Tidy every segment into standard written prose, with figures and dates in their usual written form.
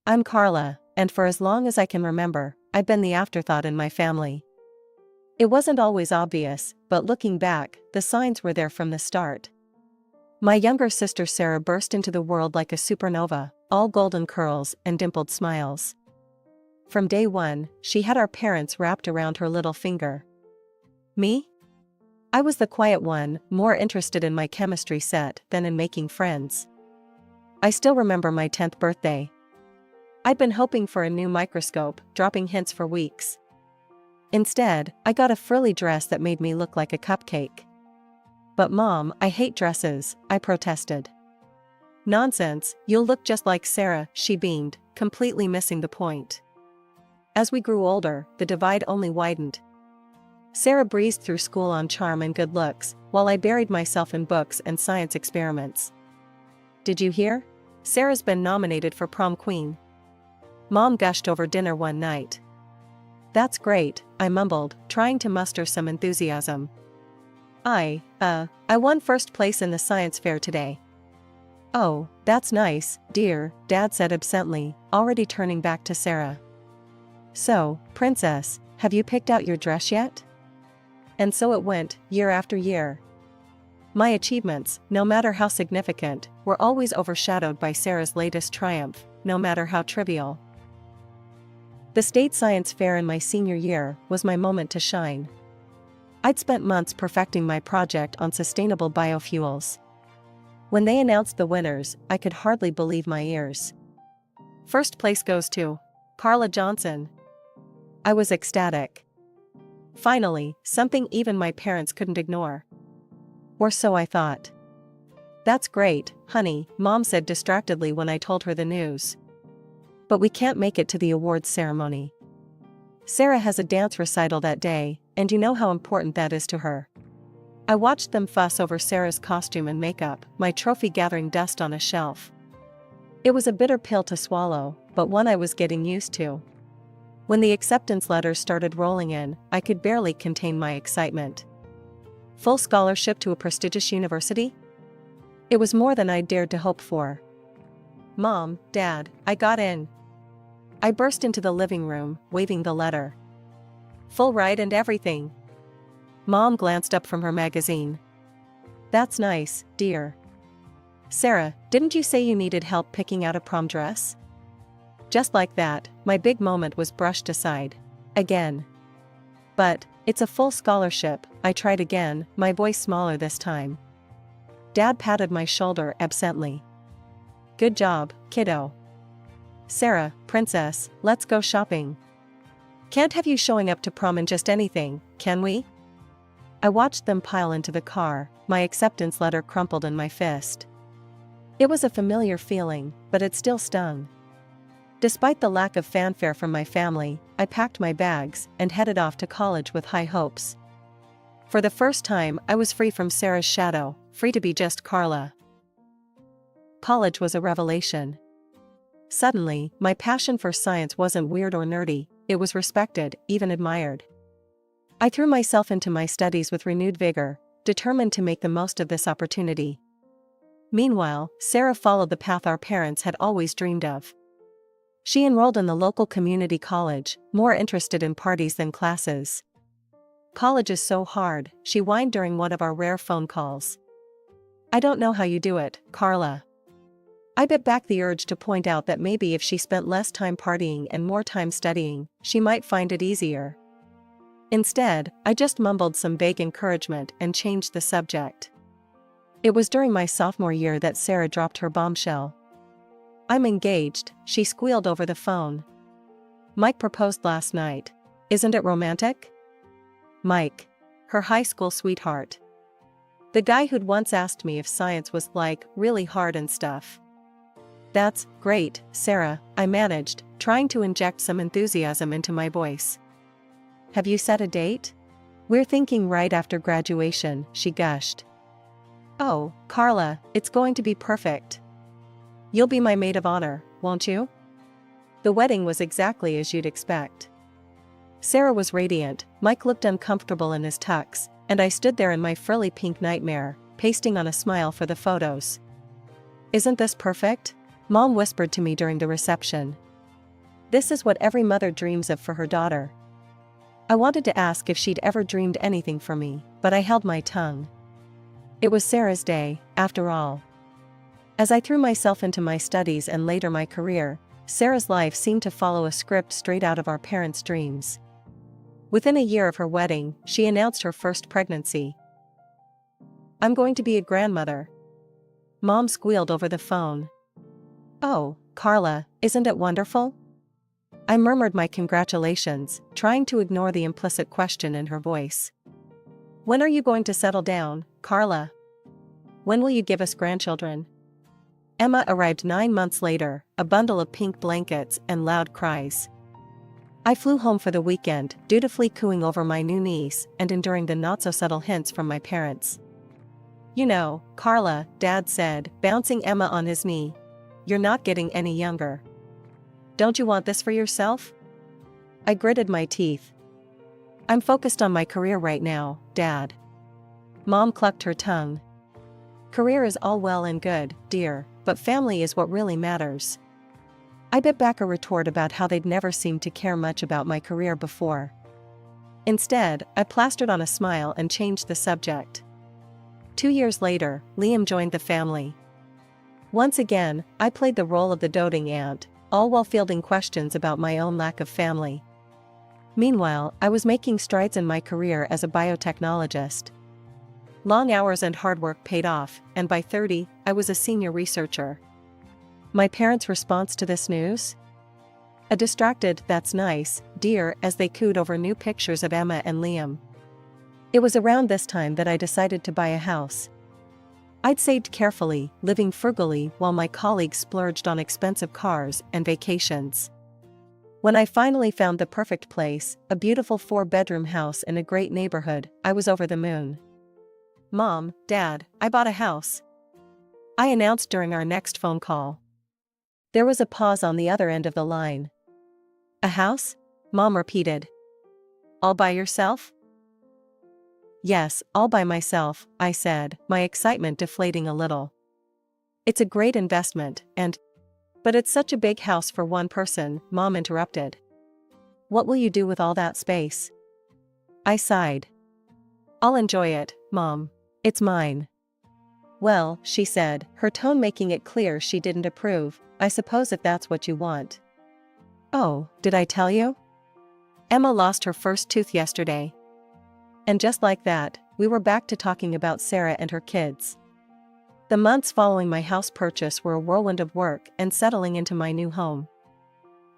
I'm Carla, and for as long as I can remember, I've been the afterthought in my family. It wasn't always obvious, but looking back, the signs were there from the start. My younger sister Sarah burst into the world like a supernova, all golden curls and dimpled smiles. From day one, she had our parents wrapped around her little finger. Me? I was the quiet one, more interested in my chemistry set than in making friends. I still remember my 10th birthday. I'd been hoping for a new microscope, dropping hints for weeks. Instead, I got a frilly dress that made me look like a cupcake. But Mom, I hate dresses, I protested. Nonsense, you'll look just like Sarah, she beamed, completely missing the point. As we grew older, the divide only widened. Sarah breezed through school on charm and good looks, while I buried myself in books and science experiments. Did you hear? Sarah's been nominated for prom queen. Mom gushed over dinner one night. That's great, I mumbled, trying to muster some enthusiasm. I won first place in the science fair today. Oh, that's nice, dear, Dad said absently, already turning back to Sarah. So, Princess, have you picked out your dress yet? And so it went, year after year. My achievements, no matter how significant, were always overshadowed by Sarah's latest triumph, no matter how trivial. The state science fair in my senior year was my moment to shine. I'd spent months perfecting my project on sustainable biofuels. When they announced the winners, I could hardly believe my ears. First place goes to Carla Johnson. I was ecstatic. Finally, something even my parents couldn't ignore. Or so I thought. That's great, honey, Mom said distractedly when I told her the news. But we can't make it to the awards ceremony. Sarah has a dance recital that day, and you know how important that is to her. I watched them fuss over Sarah's costume and makeup, my trophy gathering dust on a shelf. It was a bitter pill to swallow, but one I was getting used to. When the acceptance letters started rolling in, I could barely contain my excitement. Full scholarship to a prestigious university? It was more than I'd dared to hope for. Mom, Dad, I got in. I burst into the living room, waving the letter. Full ride and everything. Mom glanced up from her magazine. That's nice, dear. Sarah, didn't you say you needed help picking out a prom dress? Just like that, my big moment was brushed aside. Again. But, it's a full scholarship, I tried again, my voice smaller this time. Dad patted my shoulder absently. Good job, kiddo. Sarah, Princess, let's go shopping. Can't have you showing up to prom in just anything, can we? I watched them pile into the car, my acceptance letter crumpled in my fist. It was a familiar feeling, but it still stung. Despite the lack of fanfare from my family, I packed my bags and headed off to college with high hopes. For the first time, I was free from Sarah's shadow, free to be just Carla. College was a revelation. Suddenly, my passion for science wasn't weird or nerdy, it was respected, even admired. I threw myself into my studies with renewed vigor, determined to make the most of this opportunity. Meanwhile, Sarah followed the path our parents had always dreamed of. She enrolled in the local community college, more interested in parties than classes. College is so hard, she whined during one of our rare phone calls. I don't know how you do it, Carla. I bit back the urge to point out that maybe if she spent less time partying and more time studying, she might find it easier. Instead, I just mumbled some vague encouragement and changed the subject. It was during my sophomore year that Sarah dropped her bombshell. I'm engaged, she squealed over the phone. Mike proposed last night. Isn't it romantic? Mike. Her high school sweetheart. The guy who'd once asked me if science was like, really hard and stuff. That's great, Sarah, I managed, trying to inject some enthusiasm into my voice. Have you set a date? We're thinking right after graduation, she gushed. Oh, Carla, it's going to be perfect. You'll be my maid of honor, won't you? The wedding was exactly as you'd expect. Sarah was radiant, Mike looked uncomfortable in his tux, and I stood there in my frilly pink nightmare, pasting on a smile for the photos. Isn't this perfect? Mom whispered to me during the reception. This is what every mother dreams of for her daughter. I wanted to ask if she'd ever dreamed anything for me, but I held my tongue. It was Sarah's day, after all. As I threw myself into my studies and later my career, Sarah's life seemed to follow a script straight out of our parents' dreams. Within a year of her wedding, she announced her first pregnancy. "I'm going to be a grandmother." Mom squealed over the phone. "Oh, Carla, isn't it wonderful?" I murmured my congratulations, trying to ignore the implicit question in her voice. "When are you going to settle down, Carla? When will you give us grandchildren?" Emma arrived 9 months later, a bundle of pink blankets and loud cries. I flew home for the weekend, dutifully cooing over my new niece and enduring the not-so-subtle hints from my parents. "You know, Carla," Dad said, bouncing Emma on his knee, "you're not getting any younger. Don't you want this for yourself?" I gritted my teeth. "I'm focused on my career right now, Dad." Mom clucked her tongue. "Career is all well and good, dear, but family is what really matters." I bit back a retort about how they'd never seemed to care much about my career before. Instead, I plastered on a smile and changed the subject. 2 years later, Liam joined the family. Once again, I played the role of the doting aunt, all while fielding questions about my own lack of family. Meanwhile, I was making strides in my career as a biotechnologist. Long hours and hard work paid off, and by 30, I was a senior researcher. My parents' response to this news? A distracted "that's nice, dear," as they cooed over new pictures of Emma and Liam. It was around this time that I decided to buy a house. I'd saved carefully, living frugally while my colleagues splurged on expensive cars and vacations. When I finally found the perfect place, a beautiful 4-bedroom house in a great neighborhood, I was over the moon. "Mom, Dad, I bought a house," I announced during our next phone call. There was a pause on the other end of the line. "A house?" Mom repeated. "All by yourself?" "Yes, all by myself," I said, my excitement deflating a little. "It's a great investment, and—" "But it's such a big house for one person," Mom interrupted. "What will you do with all that space?" I sighed. "I'll enjoy it, Mom. It's mine." "Well," she said, her tone making it clear she didn't approve, "I suppose if that's what you want." "Oh, did I tell you? Emma lost her first tooth yesterday." And just like that, we were back to talking about Sarah and her kids. The months following my house purchase were a whirlwind of work and settling into my new home.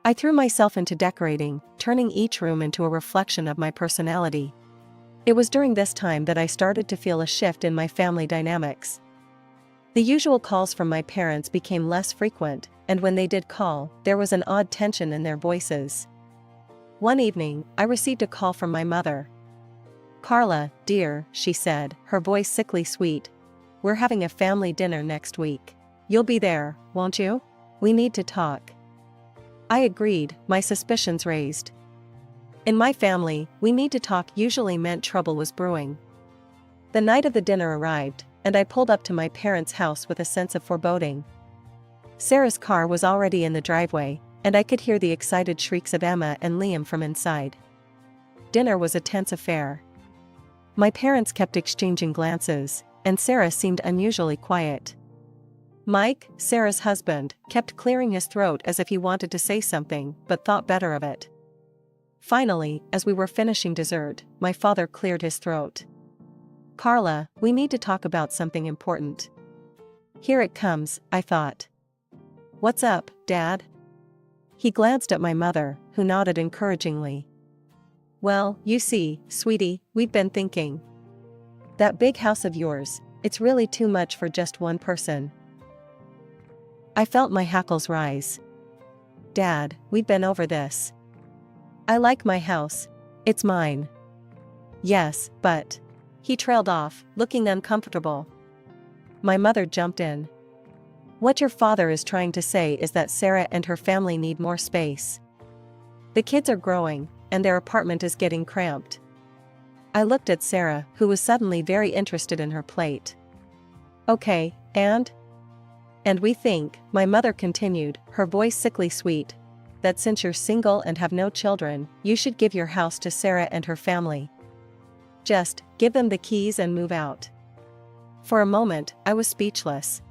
I threw myself into decorating, turning each room into a reflection of my personality. It was during this time that I started to feel a shift in my family dynamics. The usual calls from my parents became less frequent, and when they did call, there was an odd tension in their voices. One evening, I received a call from my mother. "Carla, dear," she said, her voice sickly sweet, "we're having a family dinner next week. You'll be there, won't you? We need to talk." I agreed, my suspicions raised. In my family, "we need to talk" usually meant trouble was brewing. The night of the dinner arrived, and I pulled up to my parents' house with a sense of foreboding. Sarah's car was already in the driveway, and I could hear the excited shrieks of Emma and Liam from inside. Dinner was a tense affair. My parents kept exchanging glances, and Sarah seemed unusually quiet. Mike, Sarah's husband, kept clearing his throat as if he wanted to say something, but thought better of it. Finally, as we were finishing dessert, my father cleared his throat. "Carla, we need to talk about something important." Here it comes, I thought. "What's up, Dad?" He glanced at my mother, who nodded encouragingly. "Well, you see, sweetie, we've been thinking. That big house of yours, it's really too much for just one person." I felt my hackles rise. "Dad, we've been over this. I like my house. It's mine." "Yes, but—" He trailed off, looking uncomfortable. My mother jumped in. "What your father is trying to say is that Sarah and her family need more space. The kids are growing, and their apartment is getting cramped." I looked at Sarah, who was suddenly very interested in her plate. "Okay, and we think," my mother continued, her voice sickly sweet, that since you're single and have no children, you should give your house to Sarah and her family. Just give them the keys and move out. For a moment, I was speechless.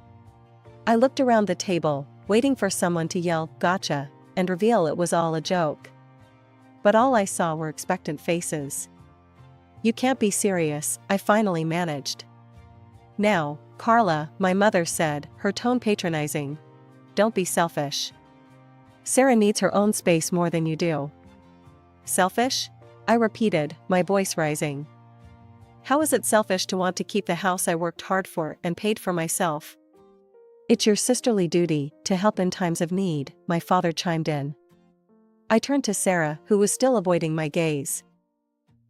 I looked around the table, waiting for someone to yell, "Gotcha," and reveal it was all a joke. But all I saw were expectant faces. "You can't be serious," I finally managed. "Now, Carla," my mother said, her tone patronizing. "Don't be selfish. Sarah needs her own space more than you do." "Selfish?" I repeated, my voice rising. "How is it selfish to want to keep the house I worked hard for and paid for myself?" "It's your sisterly duty to help in times of need," my father chimed in. I turned to Sarah, who was still avoiding my gaze.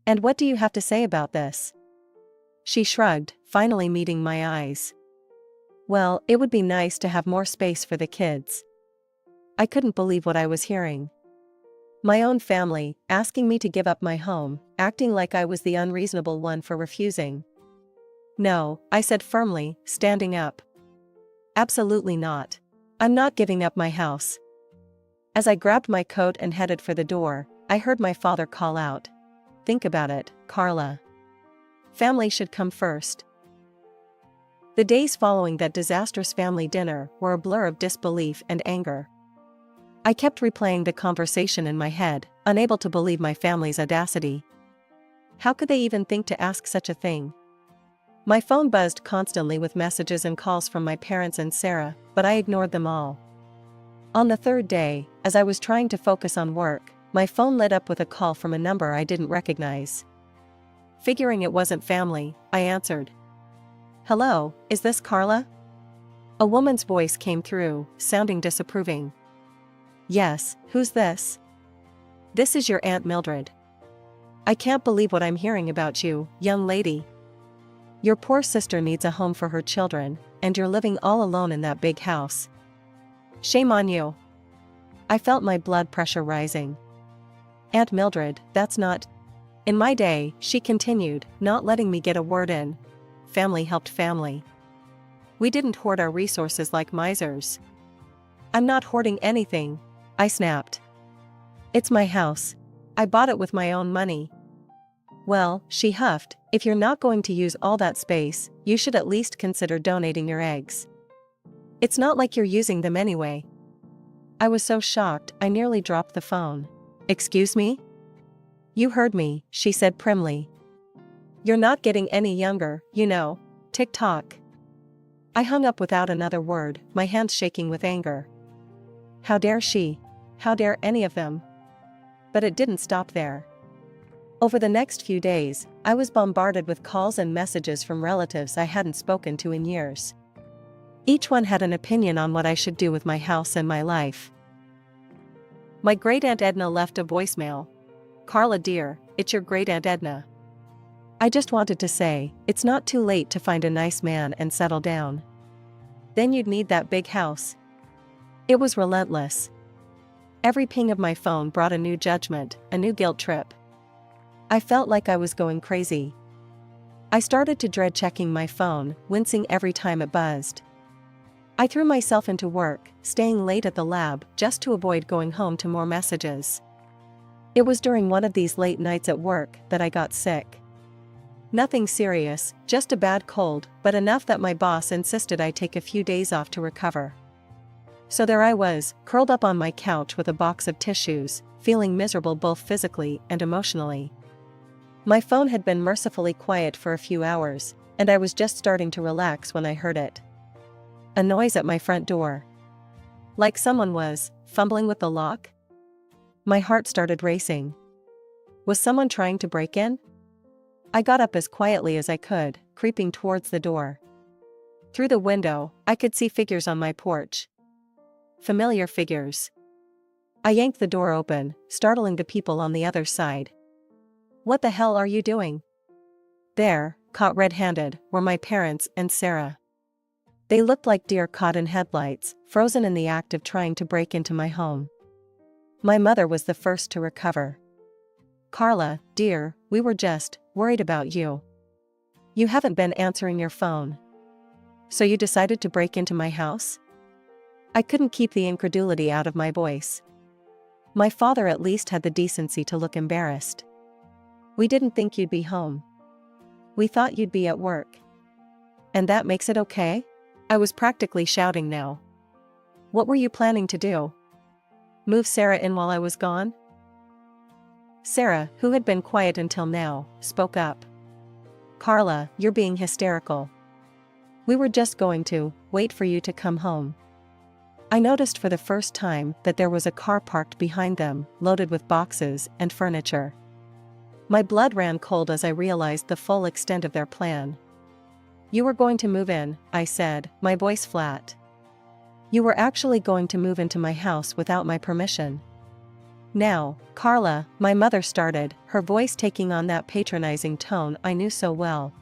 "And what do you have to say about this?" She shrugged, finally meeting my eyes. "Well, it would be nice to have more space for the kids." I couldn't believe what I was hearing. My own family, asking me to give up my home, acting like I was the unreasonable one for refusing. "No," I said firmly, standing up. "Absolutely not. I'm not giving up my house." As I grabbed my coat and headed for the door, I heard my father call out, "Think about it, Carla. Family should come first." The days following that disastrous family dinner were a blur of disbelief and anger. I kept replaying the conversation in my head, unable to believe my family's audacity. How could they even think to ask such a thing? My phone buzzed constantly with messages and calls from my parents and Sarah, but I ignored them all. On the third day, as I was trying to focus on work, my phone lit up with a call from a number I didn't recognize. Figuring it wasn't family, I answered. "Hello, is this Carla?" A woman's voice came through, sounding disapproving. "Yes, who's this?" "This is your Aunt Mildred." "I can't believe what I'm hearing about you, young lady. Your poor sister needs a home for her children, and you're living all alone in that big house. Shame on you." I felt my blood pressure rising. "Aunt Mildred, that's not..." "In my day," she continued, not letting me get a word in, "family helped family. We didn't hoard our resources like misers." "I'm not hoarding anything," I snapped. "It's my house. I bought it with my own money." "Well," she huffed, "if you're not going to use all that space, you should at least consider donating your eggs. It's not like you're using them anyway." I was so shocked, I nearly dropped the phone. "Excuse me?" "You heard me," she said primly. "You're not getting any younger, you know. Tick-tock." I hung up without another word, my hands shaking with anger. How dare she? How dare any of them? But it didn't stop there. Over the next few days, I was bombarded with calls and messages from relatives I hadn't spoken to in years. Each one had an opinion on what I should do with my house and my life. My great-aunt Edna left a voicemail. "Carla dear, it's your great-aunt Edna. I just wanted to say, it's not too late to find a nice man and settle down. Then you'd need that big house." It was relentless. Every ping of my phone brought a new judgment, a new guilt trip. I felt like I was going crazy. I started to dread checking my phone, wincing every time it buzzed. I threw myself into work, staying late at the lab just to avoid going home to more messages. It was during one of these late nights at work that I got sick. Nothing serious, just a bad cold, but enough that my boss insisted I take a few days off to recover. So there I was, curled up on my couch with a box of tissues, feeling miserable both physically and emotionally. My phone had been mercifully quiet for a few hours, and I was just starting to relax when I heard it. A noise at my front door. Like someone was fumbling with the lock. My heart started racing. Was someone trying to break in? I got up as quietly as I could, creeping towards the door. Through the window, I could see figures on my porch. Familiar figures. I yanked the door open, startling the people on the other side. "What the hell are you doing?" There, caught red-handed, were my parents and Sarah. They looked like deer caught in headlights, frozen in the act of trying to break into my home. My mother was the first to recover. "Carla, dear, we were just worried about you. You haven't been answering your phone. So you decided to break into my house?" I couldn't keep the incredulity out of my voice. My father at least had the decency to look embarrassed. We didn't think you'd be home. We thought you'd be at work. And that makes it okay? I was practically shouting now. What were you planning to do? Move Sarah in while I was gone? Sarah, who had been quiet until now, spoke up. Carla, you're being hysterical. We were just going to wait for you to come home. I noticed for the first time that there was a car parked behind them, loaded with boxes and furniture. My blood ran cold as I realized the full extent of their plan. You were going to move in, I said, my voice flat. You were actually going to move into my house without my permission. Now, Carla, my mother started, her voice taking on that patronizing tone I knew so well.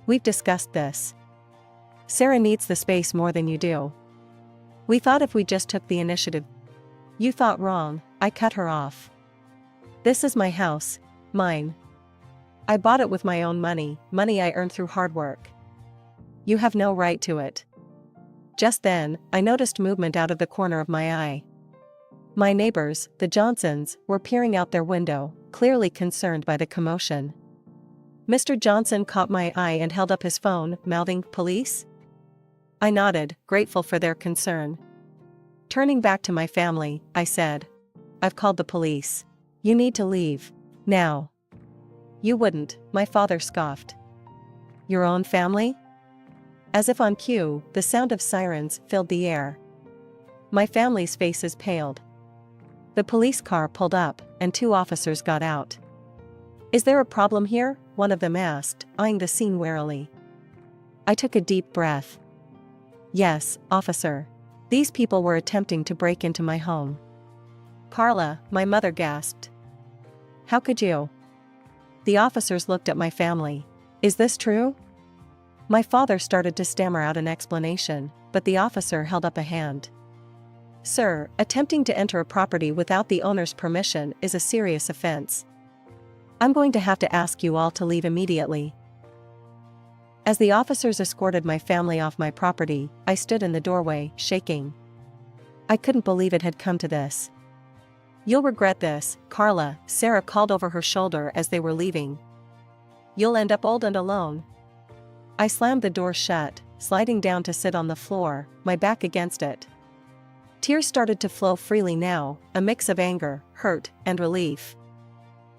We've discussed this. Sarah needs the space more than you do. We thought if we just took the initiative. You thought wrong, I cut her off. This is my house, mine. I bought it with my own money I earned through hard work. You have no right to it. Just then, I noticed movement out of the corner of my eye. My neighbors, the Johnsons, were peering out their window, clearly concerned by the commotion. Mr. Johnson caught my eye and held up his phone, mouthing, "Police?" I nodded, grateful for their concern. Turning back to my family, I said, "I've called the police. You need to leave. Now." "You wouldn't," my father scoffed. "Your own family?" As if on cue, the sound of sirens filled the air. My family's faces paled. The police car pulled up, and 2 officers got out. "Is there a problem here?" one of them asked, eyeing the scene warily. I took a deep breath. "Yes, officer. These people were attempting to break into my home." "Carla," my mother gasped. "How could you?" The officers looked at my family. "Is this true?" My father started to stammer out an explanation, but the officer held up a hand. "Sir, attempting to enter a property without the owner's permission is a serious offense. I'm going to have to ask you all to leave immediately." As the officers escorted my family off my property, I stood in the doorway, shaking. I couldn't believe it had come to this. "You'll regret this, Carla," Sarah called over her shoulder as they were leaving. "You'll end up old and alone." I slammed the door shut, sliding down to sit on the floor, my back against it. Tears started to flow freely now, a mix of anger, hurt, and relief.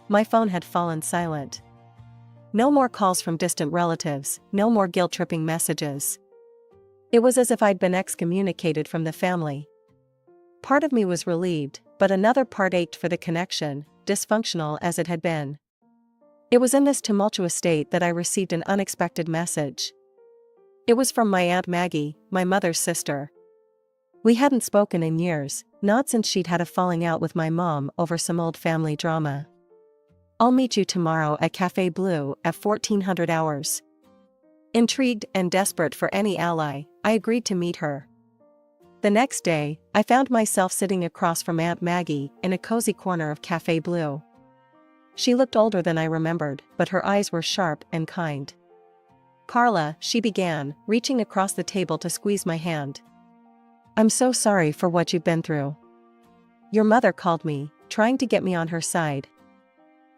My phone had fallen silent. No more calls from distant relatives, no more guilt-tripping messages. It was as if I'd been excommunicated from the family. Part of me was relieved, but another part ached for the connection, dysfunctional as it had been. It was in this tumultuous state that I received an unexpected message. It was from my Aunt Maggie, my mother's sister. We hadn't spoken in years, not since she'd had a falling out with my mom over some old family drama. "I'll meet you tomorrow at Café Bleu at 1400 hours." Intrigued and desperate for any ally, I agreed to meet her. The next day, I found myself sitting across from Aunt Maggie in a cozy corner of Café Bleu. She looked older than I remembered, but her eyes were sharp and kind. "Carla," she began, reaching across the table to squeeze my hand. "I'm so sorry for what you've been through. Your mother called me, trying to get me on her side.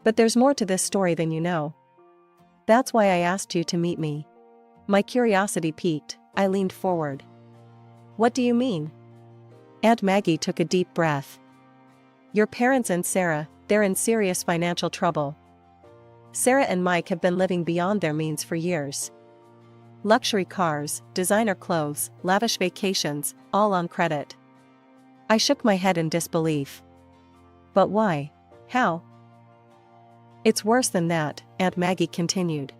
But there's more to this story than you know. That's why I asked you to meet me." My curiosity piqued, I leaned forward. "What do you mean?" Aunt Maggie took a deep breath. "Your parents and Sarah, they're in serious financial trouble. Sarah and Mike have been living beyond their means for years. Luxury cars, designer clothes, lavish vacations, all on credit." I shook my head in disbelief. "But why? How?" "It's worse than that," Aunt Maggie continued.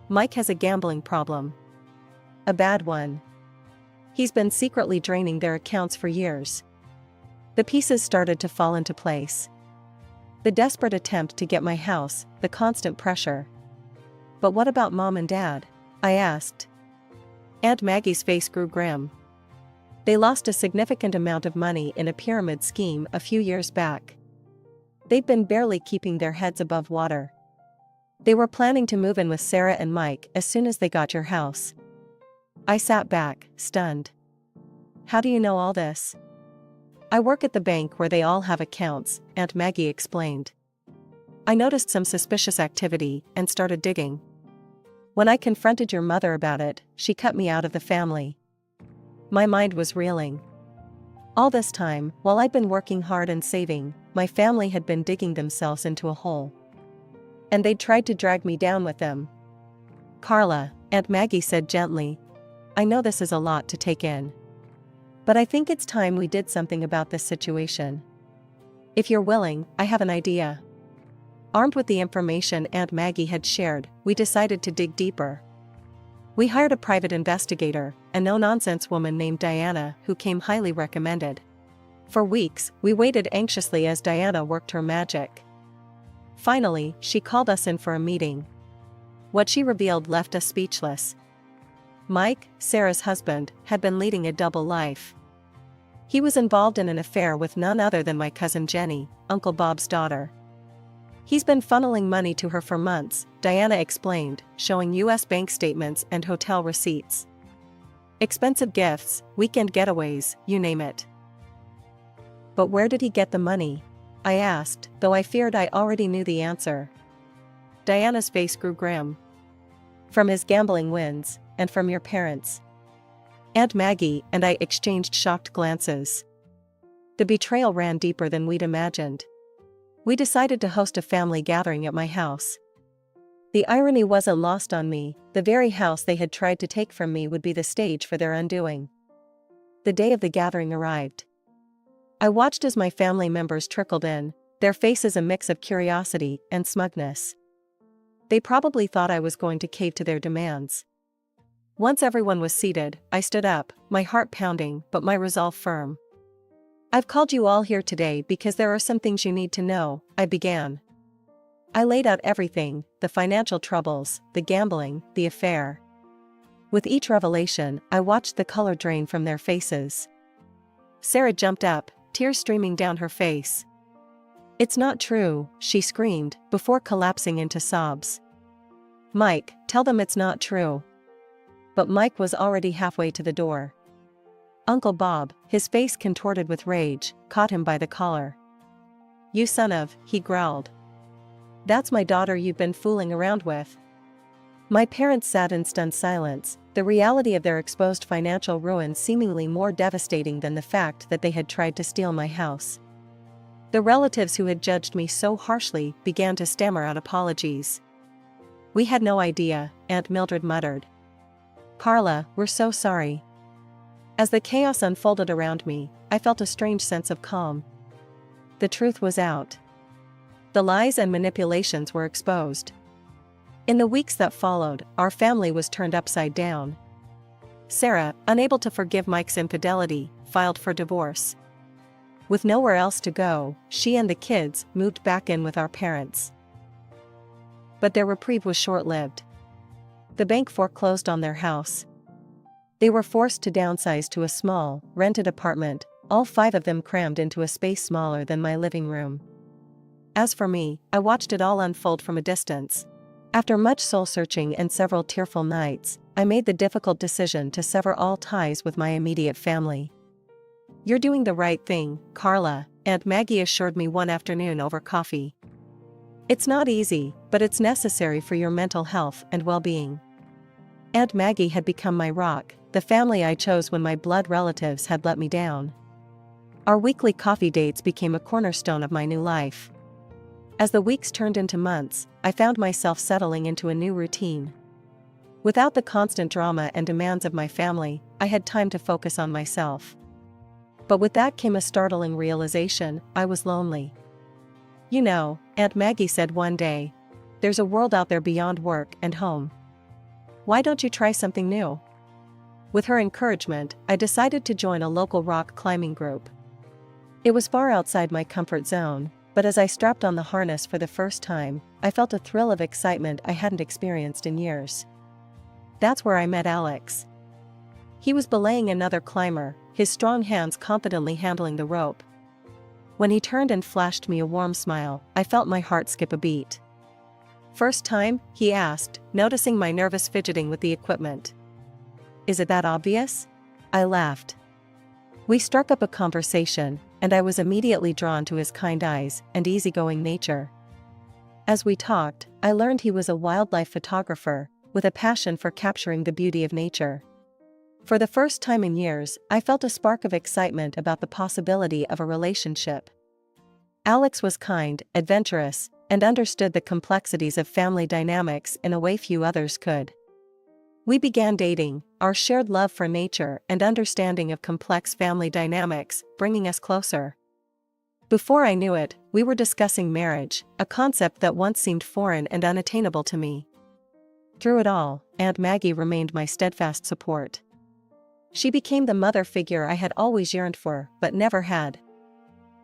"Mike has a gambling problem. A bad one. He's been secretly draining their accounts for years." The pieces started to fall into place. The desperate attempt to get my house, the constant pressure. "But what about Mom and Dad?" I asked. Aunt Maggie's face grew grim. "They lost a significant amount of money in a pyramid scheme a few years back. They've been barely keeping their heads above water. They were planning to move in with Sarah and Mike as soon as they got your house." I sat back, stunned. "How do you know all this?" I work at the bank where they all have accounts, Aunt Maggie explained. I noticed some suspicious activity and started digging. When I confronted your mother about it, she cut me out of the family. My mind was reeling. All this time, while I'd been working hard and saving, my family had been digging themselves into a hole. And they'd tried to drag me down with them. Carla, Aunt Maggie said gently, I know this is a lot to take in. But I think it's time we did something about this situation. If you're willing, I have an idea. Armed with the information Aunt Maggie had shared, we decided to dig deeper. We hired a private investigator, a no-nonsense woman named Diana who came highly recommended. For weeks, we waited anxiously as Diana worked her magic. Finally, she called us in for a meeting. What she revealed left us speechless. Mike, Sarah's husband, had been leading a double life. He was involved in an affair with none other than my cousin Jenny, Uncle Bob's daughter. He's been funneling money to her for months, Diana explained, showing U.S. bank statements and hotel receipts. Expensive gifts, weekend getaways, you name it. But where did he get the money? I asked, though I feared I already knew the answer. Diana's face grew grim. From his gambling wins, and from your parents. Aunt Maggie and I exchanged shocked glances. The betrayal ran deeper than we'd imagined. We decided to host a family gathering at my house. The irony wasn't lost on me, the very house they had tried to take from me would be the stage for their undoing. The day of the gathering arrived. I watched as my family members trickled in, their faces a mix of curiosity and smugness. They probably thought I was going to cave to their demands. Once everyone was seated, I stood up, my heart pounding but my resolve firm. I've called you all here today because there are some things you need to know, I began. I laid out everything, the financial troubles, the gambling, the affair. With each revelation, I watched the color drain from their faces. Sarah jumped up, tears streaming down her face. It's not true, she screamed, before collapsing into sobs. Mike, tell them it's not true. But Mike was already halfway to the door. Uncle Bob, his face contorted with rage, caught him by the collar. You son of, he growled. That's my daughter you've been fooling around with. My parents sat in stunned silence, the reality of their exposed financial ruin seemingly more devastating than the fact that they had tried to steal my house. The relatives who had judged me so harshly began to stammer out apologies. We had no idea, Aunt Mildred muttered. Carla, we're so sorry. As the chaos unfolded around me, I felt a strange sense of calm. The truth was out. The lies and manipulations were exposed. In the weeks that followed, our family was turned upside down. Sarah, unable to forgive Mike's infidelity, filed for divorce. With nowhere else to go, she and the kids moved back in with our parents. But their reprieve was short-lived. The bank foreclosed on their house. They were forced to downsize to a small, rented apartment, all 5 of them crammed into a space smaller than my living room. As for me, I watched it all unfold from a distance. After much soul-searching and several tearful nights, I made the difficult decision to sever all ties with my immediate family. You're doing the right thing, Carla, Aunt Maggie assured me one afternoon over coffee. It's not easy, but it's necessary for your mental health and well-being. Aunt Maggie had become my rock, the family I chose when my blood relatives had let me down. Our weekly coffee dates became a cornerstone of my new life. As the weeks turned into months, I found myself settling into a new routine. Without the constant drama and demands of my family, I had time to focus on myself. But with that came a startling realization: I was lonely. You know, Aunt Maggie said one day, there's a world out there beyond work and home. Why don't you try something new? With her encouragement, I decided to join a local rock climbing group. It was far outside my comfort zone, but as I strapped on the harness for the first time, I felt a thrill of excitement I hadn't experienced in years. That's where I met Alex. He was belaying another climber, his strong hands confidently handling the rope. When he turned and flashed me a warm smile, I felt my heart skip a beat. First time? He asked, noticing my nervous fidgeting with the equipment. Is it that obvious? I laughed. We struck up a conversation, and I was immediately drawn to his kind eyes and easygoing nature. As we talked, I learned he was a wildlife photographer, with a passion for capturing the beauty of nature. For the first time in years, I felt a spark of excitement about the possibility of a relationship. Alex was kind, adventurous, and understood the complexities of family dynamics in a way few others could. We began dating, our shared love for nature and understanding of complex family dynamics bringing us closer. Before I knew it, we were discussing marriage, a concept that once seemed foreign and unattainable to me. Through it all, Aunt Maggie remained my steadfast support. She became the mother figure I had always yearned for, but never had.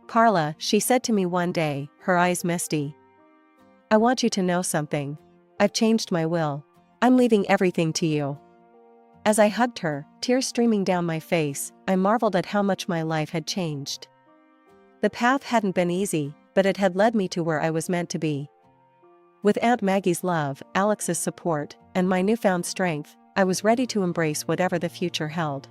"Carla," she said to me one day, her eyes misty. "I want you to know something. I've changed my will. I'm leaving everything to you." As I hugged her, tears streaming down my face, I marveled at how much my life had changed. The path hadn't been easy, but it had led me to where I was meant to be. With Aunt Maggie's love, Alex's support, and my newfound strength, I was ready to embrace whatever the future held.